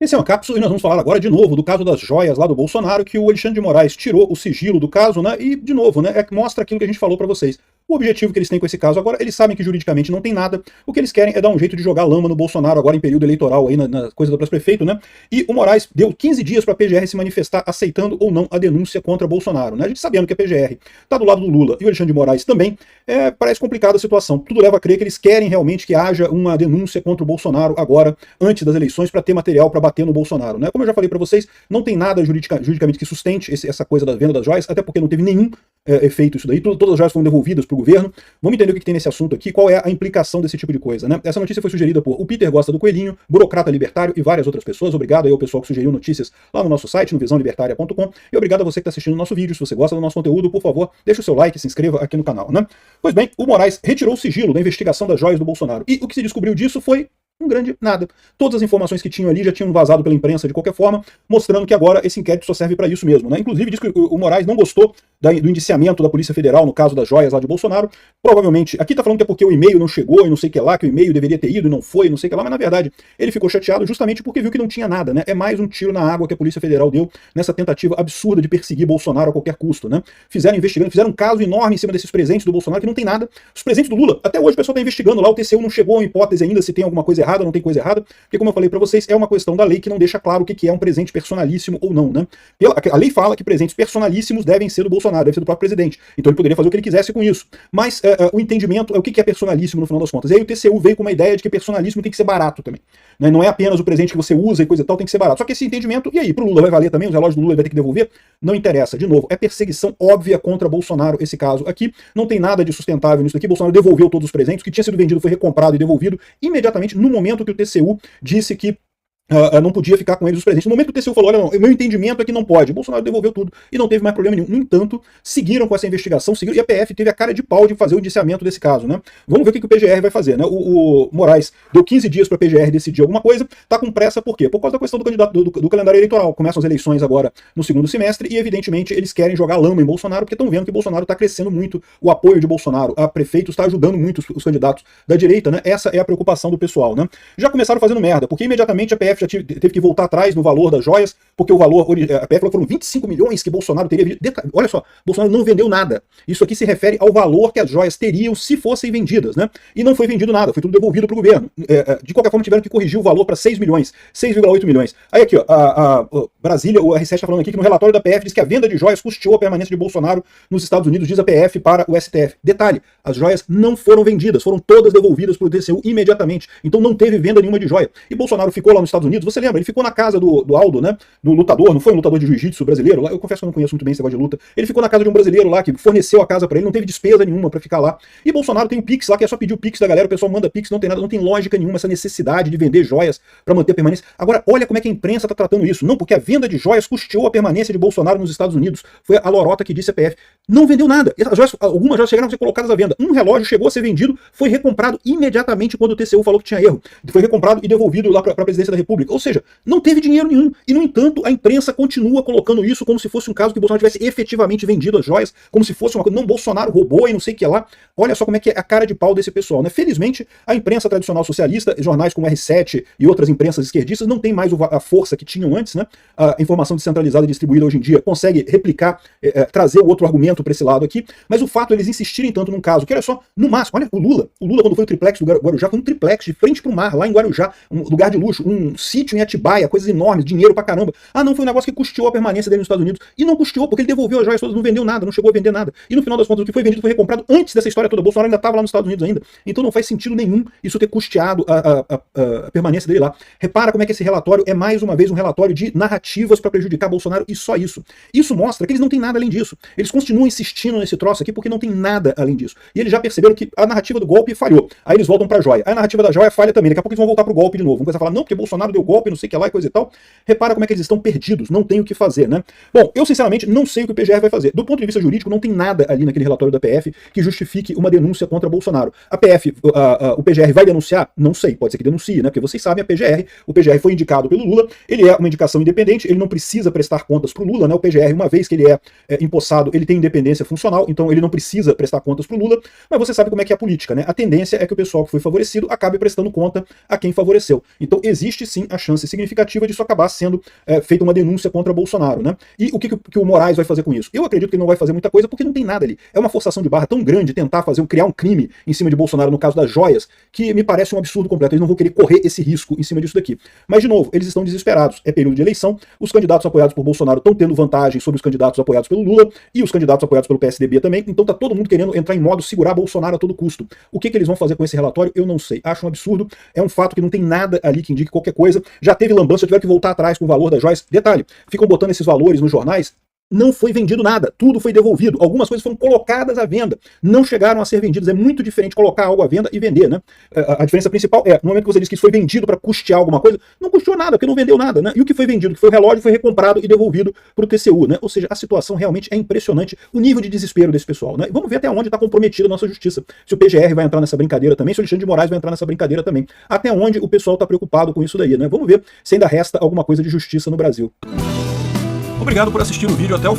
Esse é uma cápsula e nós vamos falar agora de novo do caso das joias lá do Bolsonaro, que o Alexandre de Moraes tirou o sigilo do caso, né? E, de novo, né? Mostra aquilo que a gente falou pra vocês. O objetivo que eles têm com esse caso agora, eles sabem que juridicamente não tem nada, o que eles querem é dar um jeito de jogar lama no Bolsonaro agora em período eleitoral, aí na coisa do prefeito, né? E o Moraes deu 15 dias pra PGR se manifestar aceitando ou não a denúncia contra Bolsonaro, né? A gente sabendo que a PGR tá do lado do Lula e o Alexandre de Moraes também, parece complicada a situação. Tudo leva a crer que eles querem realmente que haja uma denúncia contra o Bolsonaro agora, antes das eleições, para ter material para bater no Bolsonaro, né? Como eu já falei para vocês, não tem nada juridicamente que sustente essa coisa da venda das joias, até porque não teve nenhum efeito isso daí, todas as joias foram devolvidas para o governo. Vamos entender o que tem nesse assunto aqui, qual é a implicação desse tipo de coisa, né? Essa notícia foi sugerida por o Peter Gosta do Coelhinho, burocrata libertário e várias outras pessoas. Obrigado aí ao pessoal que sugeriu notícias lá no nosso site, no visãolibertaria.com, e obrigado a você que está assistindo o nosso vídeo. Se você gosta do nosso conteúdo, por favor, deixa o seu like e se inscreva aqui no canal, né? Pois bem, o Moraes retirou o sigilo da investigação das joias do Bolsonaro, e o que se descobriu disso foi um grande nada. Todas as informações que tinham ali já tinham vazado pela imprensa de qualquer forma, mostrando que agora esse inquérito só serve para isso mesmo, né? Inclusive diz que o Moraes não gostou do indiciamento da Polícia Federal no caso das joias lá de Bolsonaro. Provavelmente, aqui tá falando que é porque o e-mail não chegou e não sei o que lá, que o e-mail deveria ter ido e não foi, não sei o que lá, mas na verdade ele ficou chateado justamente porque viu que não tinha nada, né? É mais um tiro na água que a Polícia Federal deu nessa tentativa absurda de perseguir Bolsonaro a qualquer custo, né? Fizeram um caso enorme em cima desses presentes do Bolsonaro que não tem nada. Os presentes do Lula, até hoje o pessoal tá investigando lá, o TCU não chegou a uma hipótese ainda se tem alguma coisa errada ou não tem coisa errada, porque como eu falei pra vocês, é uma questão da lei que não deixa claro o que é um presente personalíssimo ou não, né? A lei fala que presentes personalíssimos devem ser do Bolsonaro, deve ser do próprio presidente. Então ele poderia fazer o que ele quisesse com isso. Mas o entendimento é o que é personalíssimo no final das contas. E aí o TCU veio com uma ideia de que personalíssimo tem que ser barato também, né? Não é apenas o presente que você usa e coisa e tal, tem que ser barato. Só que esse entendimento, e aí, pro Lula vai valer também? Os relógios do Lula vai ter que devolver? Não interessa. De novo, é perseguição óbvia contra Bolsonaro esse caso aqui. Não tem nada de sustentável nisso aqui. Bolsonaro devolveu todos os presentes. O que tinha sido vendido foi recomprado e devolvido imediatamente no momento que o TCU disse que não podia ficar com eles os presentes. No momento que o TCU falou, olha, não, o meu entendimento é que não pode, o Bolsonaro devolveu tudo e não teve mais problema nenhum. No entanto, seguiram com essa investigação, e a PF teve a cara de pau de fazer o indiciamento desse caso, né? Vamos ver o que o PGR vai fazer, né? O Moraes deu 15 dias para a PGR decidir alguma coisa, tá com pressa por quê? Por causa da questão do candidato do calendário eleitoral. Começam as eleições agora no segundo semestre e, evidentemente, eles querem jogar lama em Bolsonaro, porque estão vendo que Bolsonaro está crescendo muito, o apoio de Bolsonaro a prefeitos está ajudando muito os candidatos da direita, né? Essa é a preocupação do pessoal, né? Já começaram fazendo merda, porque imediatamente a PF já teve que voltar atrás no valor das joias, porque o valor, a PF falou que foram 25 milhões que Bolsonaro teria vendido. Olha só, Bolsonaro não vendeu nada. Isso aqui se refere ao valor que as joias teriam se fossem vendidas, né? E não foi vendido nada, foi tudo devolvido para o governo. De qualquer forma, tiveram que corrigir o valor para 6 milhões, 6,8 milhões. Aí aqui, ó, a Brasília, o R7 está falando aqui que no relatório da PF diz que a venda de joias custeou a permanência de Bolsonaro nos Estados Unidos, diz a PF para o STF. Detalhe, as joias não foram vendidas, foram todas devolvidas para o TCU imediatamente. Então não teve venda nenhuma de joia. E Bolsonaro ficou lá nos Estados Unidos, você lembra? Ele ficou na casa do Aldo, né? Do lutador, não foi um lutador de jiu-jitsu brasileiro lá? Eu confesso que eu não conheço muito bem esse negócio de luta. Ele ficou na casa de um brasileiro lá que forneceu a casa para ele, não teve despesa nenhuma para ficar lá. E Bolsonaro tem o Pix lá, que é só pedir o Pix da galera, o pessoal manda Pix, não tem nada, não tem lógica nenhuma essa necessidade de vender joias para manter a permanência. Agora, olha como é que a imprensa tá tratando isso. Não, porque a venda de joias custeou a permanência de Bolsonaro nos Estados Unidos. Foi a lorota que disse a PF. Não vendeu nada. As joias, algumas joias chegaram a ser colocadas à venda. Um relógio chegou a ser vendido, foi recomprado imediatamente quando o TCU falou que tinha erro. Foi recomprado e devolvido lá para a presidência da República. Ou seja, não teve dinheiro nenhum. E, no entanto, a imprensa continua colocando isso como se fosse um caso que Bolsonaro tivesse efetivamente vendido as joias, como se fosse uma coisa, não, Bolsonaro roubou e não sei o que lá. Olha só como é que é a cara de pau desse pessoal, né? Felizmente, a imprensa tradicional socialista, jornais como R7 e outras imprensas esquerdistas não tem mais a força que tinham antes, né? A informação descentralizada e distribuída hoje em dia consegue replicar, trazer o outro argumento para esse lado aqui, mas o fato de eles insistirem tanto num caso, que olha só, no máximo, olha, o Lula quando foi o triplex do Guarujá, foi um triplex de frente pro mar, lá em Guarujá, um lugar de luxo, um sítio em Atibaia, coisas enormes, dinheiro pra caramba. Ah, não, foi um negócio que custeou a permanência dele nos Estados Unidos. E não custeou, porque ele devolveu as joias todas, não vendeu nada, não chegou a vender nada. E no final das contas, o que foi vendido foi recomprado antes dessa história toda. Bolsonaro ainda estava lá nos Estados Unidos ainda. Então não faz sentido nenhum isso ter custeado a permanência dele lá. Repara como é que esse relatório é mais uma vez um relatório de narrativas para prejudicar Bolsonaro e só isso. Isso mostra que eles não têm nada além disso. Eles continuam insistindo nesse troço aqui porque não tem nada além disso. E eles já perceberam que a narrativa do golpe falhou. Aí eles voltam pra joia. Aí a narrativa da joia falha também. Daqui a pouco eles vão voltar pro golpe de novo. Vão começar a falar, não, porque Bolsonaro deu golpe, não sei o que lá e coisa e tal. Repara como é que eles estão estão perdidos, não tem o que fazer, né? Bom, eu sinceramente não sei o que o PGR vai fazer. Do ponto de vista jurídico, não tem nada ali naquele relatório da PF que justifique uma denúncia contra Bolsonaro. O PGR vai denunciar? Não sei, pode ser que denuncie, né? Porque vocês sabem, o PGR foi indicado pelo Lula, ele é uma indicação independente, ele não precisa prestar contas pro Lula, né? O PGR, uma vez que ele é empossado, ele tem independência funcional, então ele não precisa prestar contas pro Lula, mas você sabe como é que é a política, né? A tendência é que o pessoal que foi favorecido acabe prestando conta a quem favoreceu. Então existe sim a chance significativa disso acabar sendo feita uma denúncia contra Bolsonaro, né? E o que o Moraes vai fazer com isso? Eu acredito que ele não vai fazer muita coisa porque não tem nada ali. É uma forçação de barra tão grande tentar criar um crime em cima de Bolsonaro no caso das joias, que me parece um absurdo completo. Eles não vão querer correr esse risco em cima disso daqui. Mas, de novo, eles estão desesperados. É período de eleição, os candidatos apoiados por Bolsonaro estão tendo vantagem sobre os candidatos apoiados pelo Lula e os candidatos apoiados pelo PSDB também, então tá todo mundo querendo entrar em modo segurar Bolsonaro a todo custo. O que eles vão fazer com esse relatório, eu não sei. Acho um absurdo, é um fato que não tem nada ali que indique qualquer coisa. Já teve lambança, tiveram que voltar atrás com o valor das joias. Detalhe, ficam botando esses valores nos jornais. Não foi vendido nada, tudo foi devolvido. Algumas coisas foram colocadas à venda, não chegaram a ser vendidas. É muito diferente colocar algo à venda e vender, né? A diferença principal é, no momento que você diz que isso foi vendido para custear alguma coisa, não custeou nada, porque não vendeu nada, né? E o que foi vendido, que foi o relógio, foi recomprado e devolvido para o TCU, né? Ou seja, a situação realmente é impressionante, o nível de desespero desse pessoal, né? E vamos ver até onde está comprometida a nossa justiça. Se o PGR vai entrar nessa brincadeira também, se o Alexandre de Moraes vai entrar nessa brincadeira também. Até onde o pessoal está preocupado com isso daí, né? Vamos ver se ainda resta alguma coisa de justiça no Brasil. Obrigado por assistir o vídeo até o